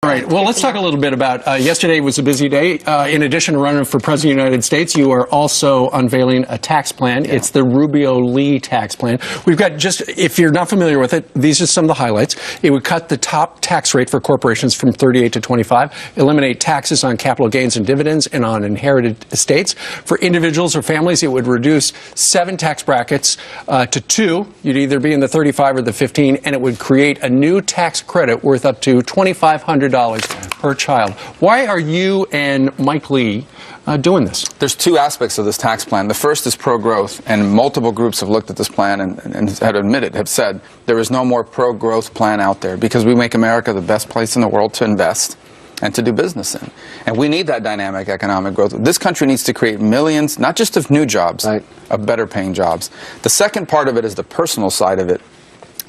All right. Well, let's talk a little bit about yesterday was a busy day. In addition to running for President of the United States, you are also unveiling a tax plan. Yeah. It's the Rubio-Lee tax plan. We've got if you're not familiar with it, these are some of the highlights. It would cut the top tax rate for corporations from 38 to 25, eliminate taxes on capital gains and dividends and on inherited estates. For individuals or families, it would reduce 7 tax brackets to 2. You'd either be in the 35 or the 15, and it would create a new tax credit worth up to $2,500 per child. Why are you and Mike Lee doing this? There's 2 aspects of this tax plan. The first is pro-growth, and multiple groups have looked at this plan and have said there is no more pro-growth plan out there because we make America the best place in the world to invest and to do business in. And we need that dynamic economic growth. This country needs to create millions, not just of new jobs, of better paying jobs. The second part of it is the personal side of it.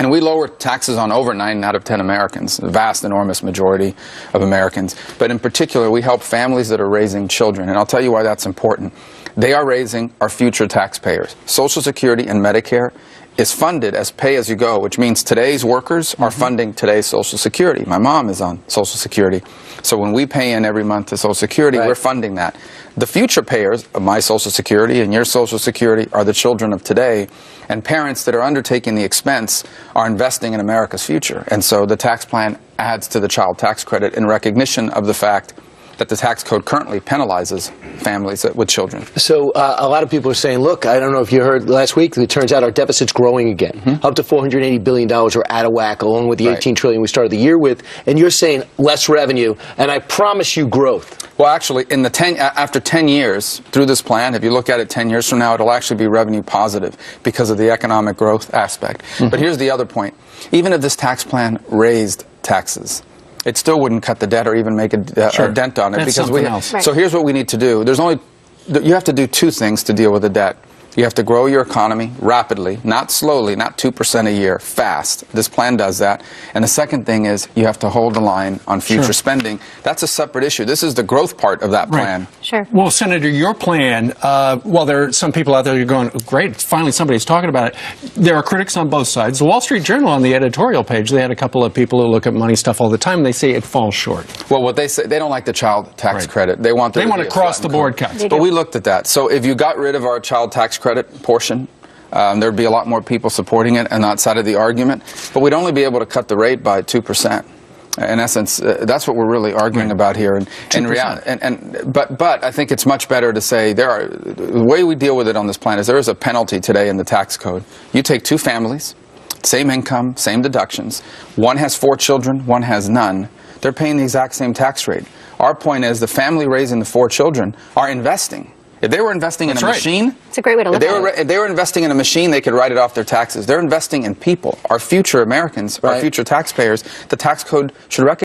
And we lower taxes on over 9 out of 10 Americans, the vast, enormous majority of Americans. But in particular, we help families that are raising children. And I'll tell you why that's important. They are raising our future taxpayers. Social Security and Medicare is funded as pay-as-you-go, which means today's workers are funding today's Social Security. My mom is on Social Security. So when we pay in every month to Social Security, we're funding that. The future payers of my Social Security and your Social Security are the children of today, and parents that are undertaking the expense are investing in America's future. And so the tax plan adds to the child tax credit in recognition of the fact that the tax code currently penalizes families with children. So a lot of people are saying, look, I don't know if you heard last week, it turns out our deficit's growing again. Up to $480 billion we're out of whack, along with the $18 trillion we started the year with. And you're saying less revenue, and I promise you growth. Well, actually, after 10 years through this plan, if you look at it 10 years from now, it'll actually be revenue positive because of the economic growth aspect. But here's the other point. Even if this tax plan raised taxes, it still wouldn't cut the debt or even make a dent on it. That's something else. So here's what we need to do. You have to do 2 things to deal with the debt. You have to grow your economy rapidly, not slowly, not 2% a year, fast. This plan does that. And the second thing is you have to hold the line on future spending. That's a separate issue. This is the growth part of that plan. Sure. Well, Senator, your plan, while there are some people out there who are going, great, finally somebody's talking about it, there are critics on both sides. The Wall Street Journal on the editorial page, they had a couple of people who look at money stuff all the time, and they say it falls short. Well, what they say, they don't like the child tax credit. They want across-the-board cuts. But we looked at that. So if you got rid of our child tax credit portion, there'd be a lot more people supporting it on that side of the argument. But we'd only be able to cut the rate by 2%. In essence, that's what we're really arguing about here. And but I think it's much better to say the way we deal with it on this plan is there is a penalty today in the tax code. You take 2 families, same income, same deductions. One has 4 children, one has none. They're paying the exact same tax rate. Our point is the family raising the 4 children are investing. If they were investing in a machine, it's a great way to look at it. If they were investing in a machine, they could write it off their taxes. They're investing in people, our future Americans, our future taxpayers. The tax code should recognize